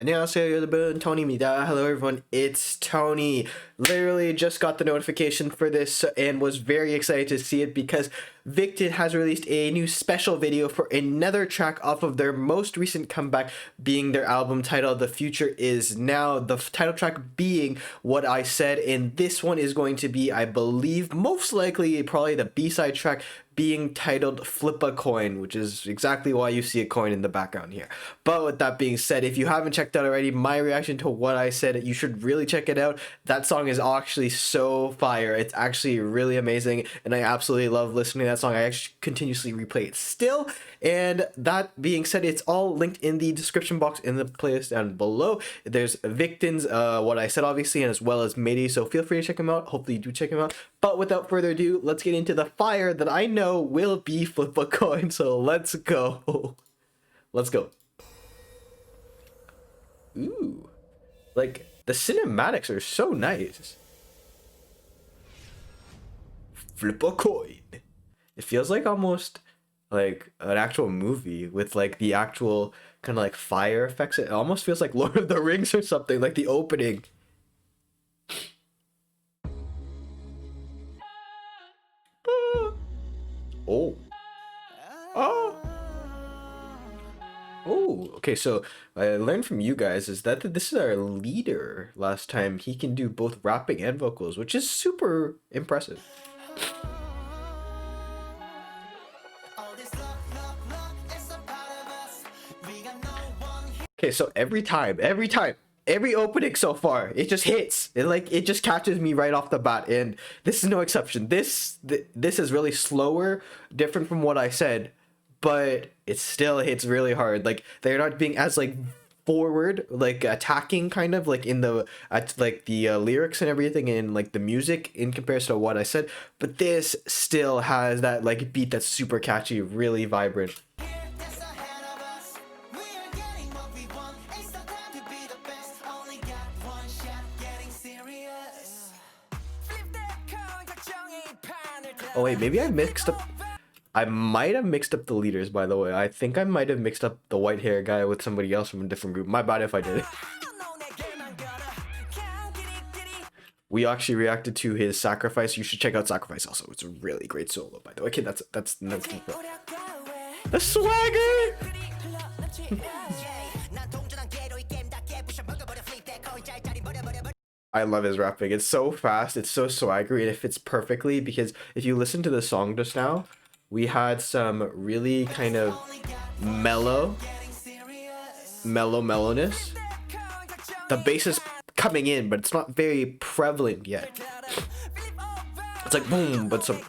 안녕하세요, 여러분. Tony입니다. Hello, everyone. It's Tony. Literally just got the notification for this and was very excited to see it because VICTON has released a new special video for another track off of their most recent comeback, being their album titled The Future Is Now. The title track being What I Said, and this one is going to be, I believe, most likely probably the B-side track, being titled Flip a Coin, which is exactly why you see a coin in the background here. But with that being said, if you haven't checked out already my reaction to What I Said, you should really check it out. That song is actually so fire. It's actually really amazing, and I absolutely love listening to that song. I actually continuously replay it still. And that being said, it's all linked in the description box in the playlist down below. There's VICTON's What I Said, obviously, and as well as Mayday, so feel free to check them out. Hopefully you do check them out. But without further ado, let's get into the fire that I know will be Flip a Coin. So let's go. Let's go. Ooh, like the cinematics are so nice. Flip a coin. It feels like almost like an actual movie with like the actual kind of like fire effects. It almost feels like Lord of the Rings or something, like the opening. Oh. Oh. Oh, okay, so I learned from you guys is that this is our leader last time. He can do both rapping and vocals, which is super impressive. Okay, so every opening so far, it just hits. It just catches me right off the bat, and this is no exception. This is really slower, different from What I Said, but it still hits really hard. Like they're not being as like forward, like attacking kind of like in the lyrics and everything and like the music in comparison to What I Said, but this still has that like beat that's super catchy, really vibrant. Oh wait, maybe I mixed up. I might have mixed up the leaders, by the way. I think I might have mixed up the white hair guy with somebody else from a different group. My bad if I did. We actually reacted to his Sacrifice. You should check out Sacrifice also. It's a really great solo, by the way. Okay, that's the swagger. I love his rapping. It's so fast, it's so swaggery, and it fits perfectly because if you listen to the song just now, we had some really kind of mellowness. The bass is coming in, but it's not very prevalent yet. It's like boom, but some.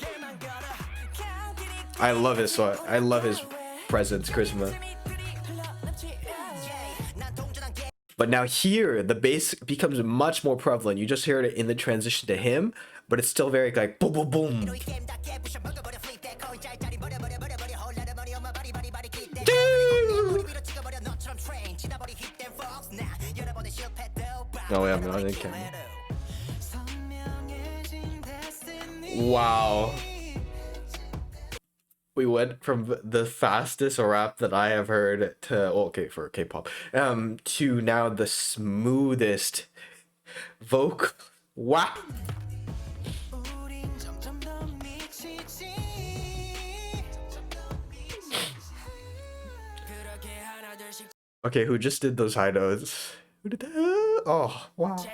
I love his song. I love his presence, charisma. But now here, the bass becomes much more prevalent. You just hear it in the transition to him, but it's still very like boom, boom, boom. Oh yeah, no, I didn't count. Wow. We went from the fastest rap that I have heard to, well, okay, for K-pop, to now the smoothest vocal. Wow. Okay, who just did those high notes? Who did that? Oh, wow.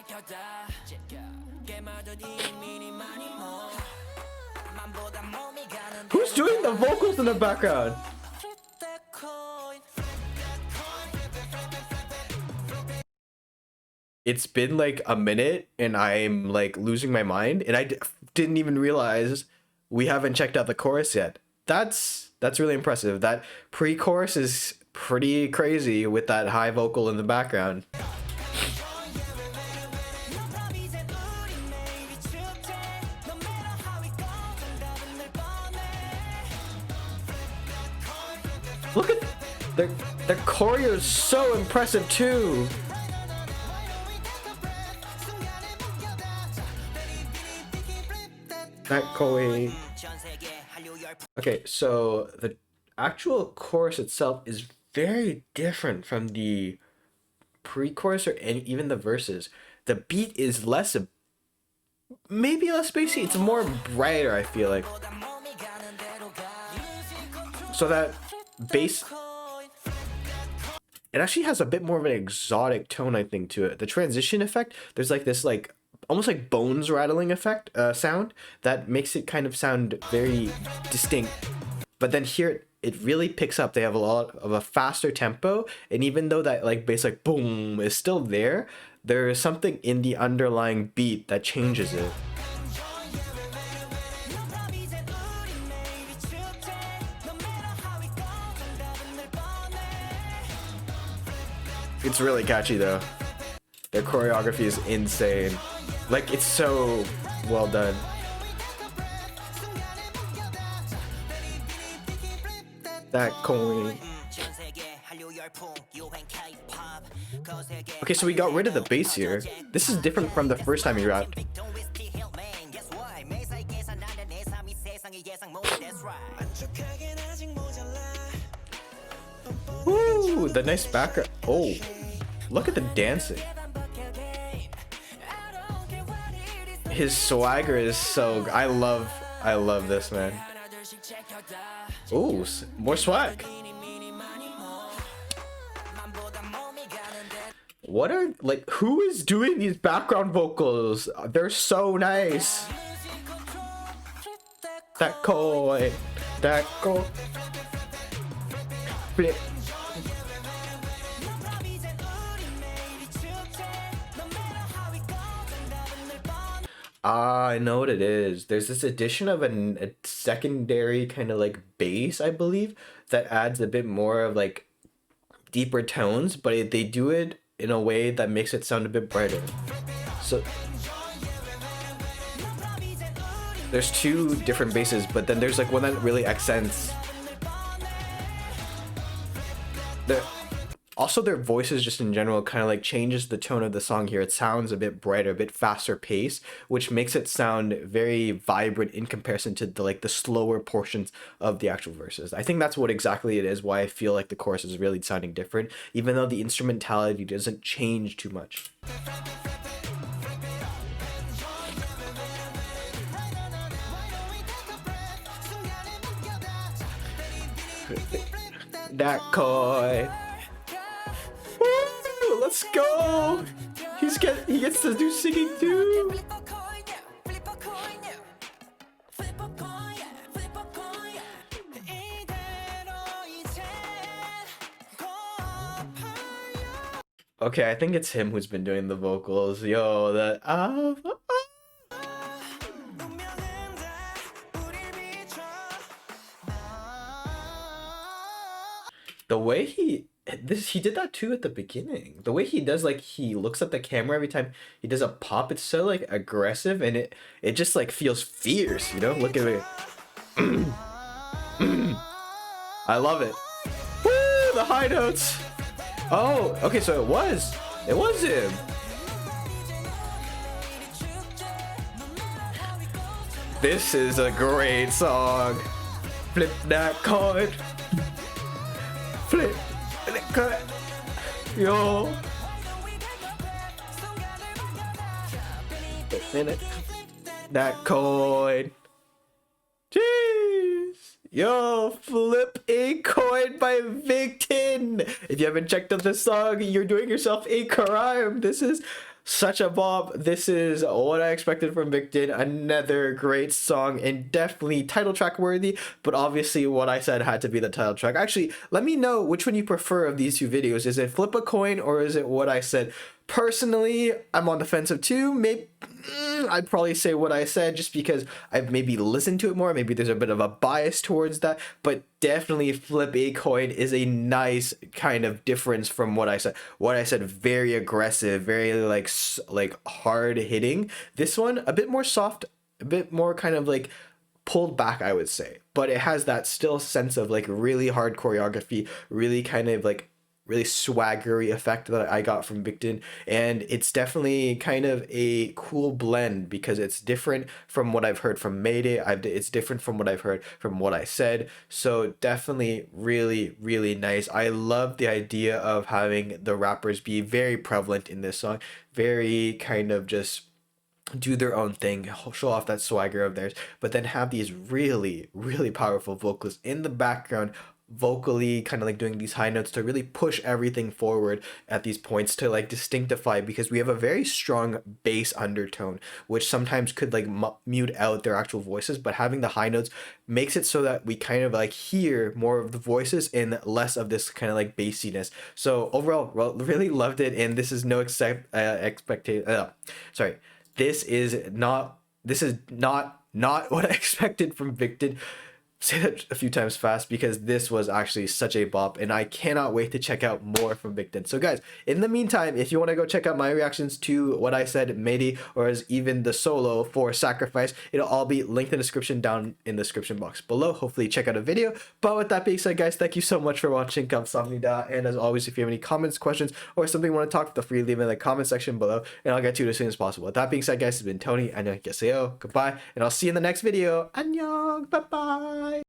Who's doing the vocals in the background? It's been like a minute and I'm like losing my mind, and I didn't even realize we haven't checked out the chorus yet. That's really impressive. That pre-chorus is pretty crazy with that high vocal in the background. Look at the choreo is so impressive too. That Koei. Okay, so the actual chorus itself is very different from the pre-chorus or any, even the verses, the beat is less, maybe less spacey. It's more brighter, I feel like. So that bass, it actually has a bit more of an exotic tone, I think, to it. The transition effect, there's like this like almost like bones rattling effect sound that makes it kind of sound very distinct. But then here it really picks up. They have a lot of a faster tempo, and even though that like bass like boom is still there, there is something in the underlying beat that changes it. It's really catchy though. Their choreography is insane. Like, it's so well done. That coin. Okay, so we got rid of the bass here. This is different from the first time he rapped. Ooh, the nice background. Oh, look at the dancing. His swagger is so. I love this, man. Ooh, more swag. What are, like, who is doing these background vocals? They're so nice. That coin. Flip. Ah, I know what it is. There's this addition of a secondary kind of like bass, I believe, that adds a bit more of like deeper tones, but they do it in a way that makes it sound a bit brighter. So there's two different basses, but then there's like one that really accents. Also, their voices just in general kind of like changes the tone of the song here. It sounds a bit brighter, a bit faster pace, which makes it sound very vibrant in comparison to the slower portions of the actual verses. I think that's what exactly it is, why I feel like the chorus is really sounding different, even though the instrumentality doesn't change too much. That coin. Woo, let's go. He gets to do singing too. Okay, I think it's him who's been doing the vocals. Yo, that the way he did that too at the beginning. The way he does, like, he looks at the camera every time he does a pop, it's so like aggressive, and it just like feels fierce, you know? Look at it. I love it. Woo, the high notes. Oh, okay, so it was him. This is a great song. Flip that card. Flip that card. Yo. That coin. Jeez. Yo, Flip a Coin by VICTON. If you haven't checked out this song, you're doing yourself a crime. This is such a bop. This is what I expected from VICTON. Another great song and definitely title track worthy, but obviously what I said had to be the title track. Actually, let me know which one you prefer of these two videos. Is it Flip a Coin or is it what I said? Personally, I'm on the fence of two. Maybe I'd probably say what I said just because I've maybe listened to it more. Maybe there's a bit of a bias towards that, but definitely Flip a Coin is a nice kind of difference from what I said. What I said, very aggressive, very like hard hitting. This one, a bit more soft, a bit more kind of like pulled back, I would say, but it has that still sense of like really hard choreography, really kind of like really swaggery effect that I got from VICTON, and it's definitely kind of a cool blend because it's different from what I've heard from Mayday. It's different from what I've heard from What I Said. So definitely really nice. I love the idea of having the rappers be very prevalent in this song, very kind of just do their own thing, show off that swagger of theirs, but then have these really powerful vocalists in the background, vocally kind of like doing these high notes to really push everything forward at these points to like distinctify, because we have a very strong bass undertone which sometimes could like mute out their actual voices, but having the high notes makes it so that we kind of like hear more of the voices and less of this kind of like bassiness. So overall, well, really loved it, and this is no expectation. Sorry, this is not what I expected from VICTON. Say that a few times fast because this was actually such a bop, and I cannot wait to check out more from VICTON. So guys, in the meantime, if you want to go check out my reactions to What I Said, Mayday, or as even the solo for Sacrifice, it'll all be linked in the description down in the description box below. Hopefully check out a video. But with that being said, guys, thank you so much for watching. 감사합니다. And as always, if you have any comments, questions, or something you want to talk, feel free to leave it in the comment section below, and I'll get to it as soon as possible. With that being said, guys, it's been Tony. 안녕히 계세요. Goodbye, and I'll see you in the next video. 안녕. Bye bye.